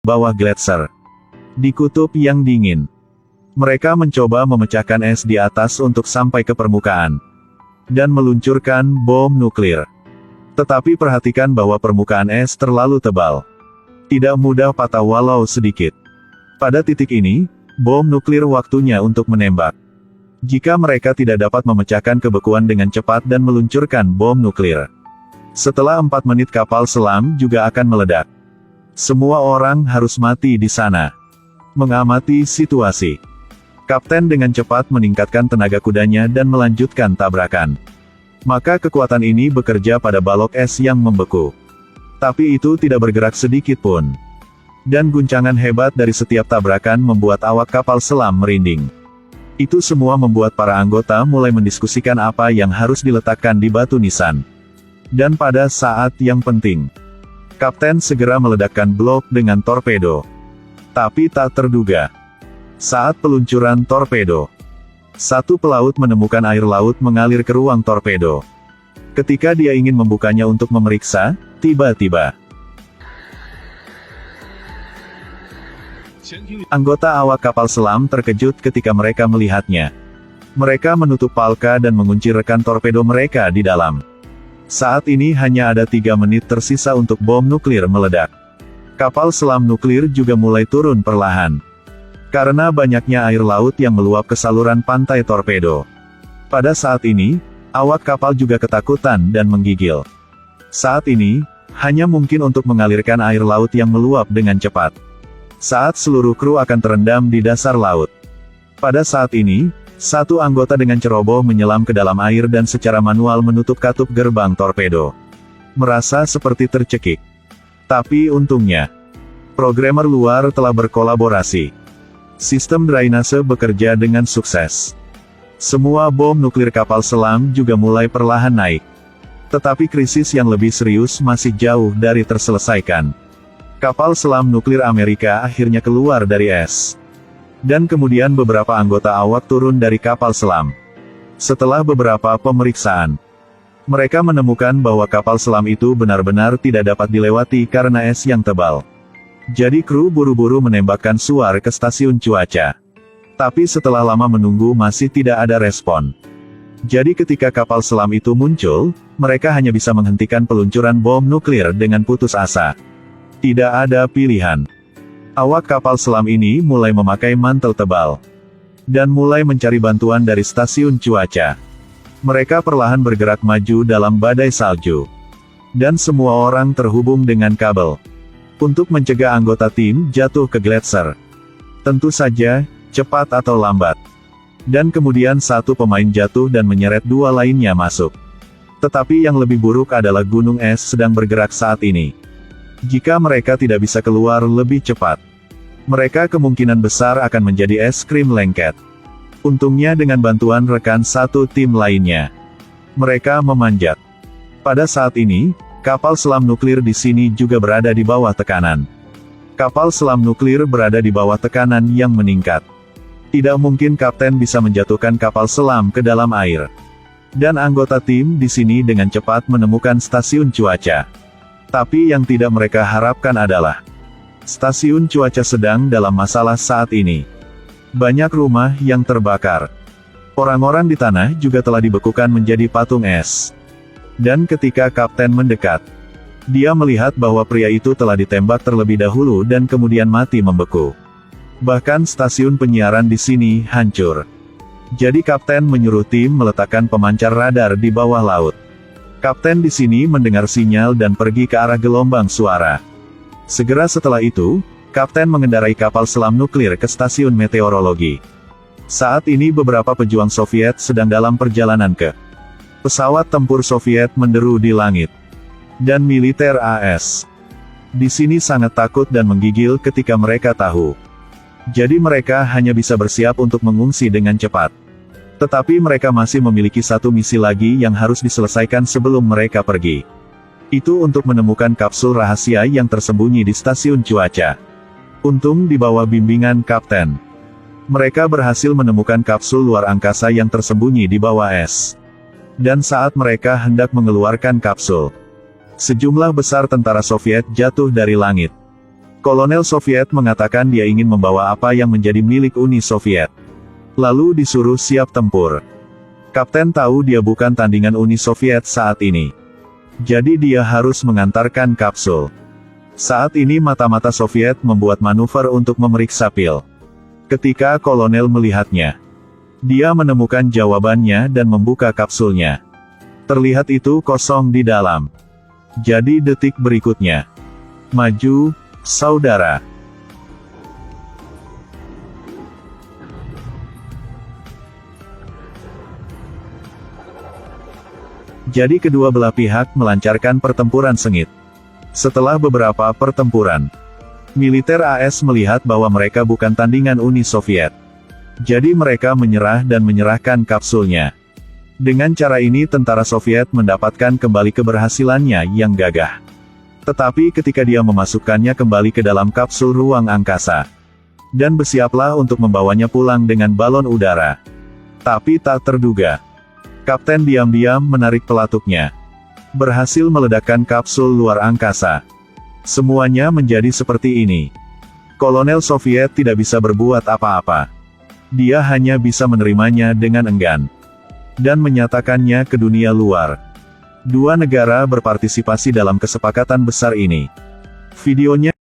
bawah gletser. Di kutub yang dingin, mereka mencoba memecahkan es di atas untuk sampai ke permukaan dan meluncurkan bom nuklir. Tetapi perhatikan bahwa permukaan es terlalu tebal. Tidak mudah patah walau sedikit. Pada titik ini, bom nuklir waktunya untuk menembak. Jika mereka tidak dapat memecahkan kebekuan dengan cepat dan meluncurkan bom nuklir, setelah 4 menit kapal selam juga akan meledak. Semua orang harus mati di sana. Mengamati situasi, kapten dengan cepat meningkatkan tenaga kudanya dan melanjutkan tabrakan. Maka kekuatan ini bekerja pada balok es yang membeku. Tapi itu tidak bergerak sedikit pun. Dan guncangan hebat dari setiap tabrakan membuat awak kapal selam merinding. Itu semua membuat para anggota mulai mendiskusikan apa yang harus diletakkan di batu nisan. Dan pada saat yang penting, kapten segera meledakkan blok dengan torpedo. Tapi tak terduga, saat peluncuran torpedo, satu pelaut menemukan air laut mengalir ke ruang torpedo. Ketika dia ingin membukanya untuk memeriksa, tiba-tiba anggota awak kapal selam terkejut ketika mereka melihatnya. Mereka menutup palka dan mengunci rekan torpedo mereka di dalam. Saat ini hanya ada 3 menit tersisa untuk bom nuklir meledak. Kapal selam nuklir juga mulai turun perlahan. Karena banyaknya air laut yang meluap ke saluran pantai torpedo. Pada saat ini, awak kapal juga ketakutan dan menggigil. Saat ini, hanya mungkin untuk mengalirkan air laut yang meluap dengan cepat. Saat seluruh kru akan terendam di dasar laut. Pada saat ini, satu anggota dengan ceroboh menyelam ke dalam air dan secara manual menutup katup gerbang torpedo. Merasa seperti tercekik. Tapi untungnya, programmer luar telah berkolaborasi. Sistem drainase bekerja dengan sukses. Semua bom nuklir kapal selam juga mulai perlahan naik. Tetapi krisis yang lebih serius masih jauh dari terselesaikan. Kapal selam nuklir Amerika akhirnya keluar dari es. Dan kemudian beberapa anggota awak turun dari kapal selam. Setelah beberapa pemeriksaan, mereka menemukan bahwa kapal selam itu benar-benar tidak dapat dilewati karena es yang tebal. Jadi kru buru-buru menembakkan suar ke stasiun cuaca. Tapi setelah lama menunggu masih tidak ada respon. Jadi ketika kapal selam itu muncul, mereka hanya bisa menghentikan peluncuran bom nuklir dengan putus asa. Tidak ada pilihan. Awak kapal selam ini mulai memakai mantel tebal. Dan mulai mencari bantuan dari stasiun cuaca. Mereka perlahan bergerak maju dalam badai salju. Dan semua orang terhubung dengan kabel. Untuk mencegah anggota tim jatuh ke gletser. Tentu saja, cepat atau lambat. Dan kemudian satu pemain jatuh dan menyeret 2 lainnya masuk. Tetapi yang lebih buruk adalah gunung es sedang bergerak saat ini. Jika mereka tidak bisa keluar lebih cepat, mereka kemungkinan besar akan menjadi es krim lengket. Untungnya dengan bantuan rekan satu tim lainnya, mereka memanjat. Pada saat ini, kapal selam nuklir di sini juga berada di bawah tekanan. Kapal selam nuklir berada di bawah tekanan yang meningkat. Tidak mungkin kapten bisa menjatuhkan kapal selam ke dalam air. Dan anggota tim di sini dengan cepat menemukan stasiun cuaca. Tapi yang tidak mereka harapkan adalah stasiun cuaca sedang dalam masalah saat ini. Banyak rumah yang terbakar. Orang-orang di tanah juga telah dibekukan menjadi patung es. Dan ketika kapten mendekat, dia melihat bahwa pria itu telah ditembak terlebih dahulu dan kemudian mati membeku. Bahkan stasiun penyiaran di sini hancur. Jadi kapten menyuruh tim meletakkan pemancar radar di bawah laut. Kapten di sini mendengar sinyal dan pergi ke arah gelombang suara. Segera setelah itu, kapten mengendarai kapal selam nuklir ke stasiun meteorologi. Saat ini beberapa pejuang Soviet sedang dalam perjalanan ke pesawat tempur Soviet menderu di langit. Dan militer AS di sini sangat takut dan menggigil ketika mereka tahu. Jadi mereka hanya bisa bersiap untuk mengungsi dengan cepat. Tetapi mereka masih memiliki satu misi lagi yang harus diselesaikan sebelum mereka pergi. Itu untuk menemukan kapsul rahasia yang tersembunyi di stasiun cuaca. Untung di bawah bimbingan kapten, mereka berhasil menemukan kapsul luar angkasa yang tersembunyi di bawah es. Dan saat mereka hendak mengeluarkan kapsul, sejumlah besar tentara Soviet jatuh dari langit. Kolonel Soviet mengatakan dia ingin membawa apa yang menjadi milik Uni Soviet. Lalu disuruh siap tempur. Kapten tahu dia bukan tandingan Uni Soviet saat ini. Jadi dia harus mengantarkan kapsul. Saat ini mata-mata Soviet membuat manuver untuk memeriksa pil. Ketika kolonel melihatnya, dia menemukan jawabannya dan membuka kapsulnya. Terlihat itu kosong di dalam. Jadi detik berikutnya. Maju, saudara. Jadi kedua belah pihak melancarkan pertempuran sengit. Setelah beberapa pertempuran, militer AS melihat bahwa mereka bukan tandingan Uni Soviet. Jadi mereka menyerah dan menyerahkan kapsulnya. Dengan cara ini tentara Soviet mendapatkan kembali keberhasilannya yang gagah. Tetapi ketika dia memasukkannya kembali ke dalam kapsul ruang angkasa, dan bersiaplah untuk membawanya pulang dengan balon udara. Tapi tak terduga, Kapten diam-diam menarik pelatuknya. Berhasil meledakkan kapsul luar angkasa. Semuanya menjadi seperti ini. Kolonel Soviet tidak bisa berbuat apa-apa. Dia hanya bisa menerimanya dengan enggan. Dan menyatakannya ke dunia luar. Dua negara berpartisipasi dalam kesepakatan besar ini. Videonya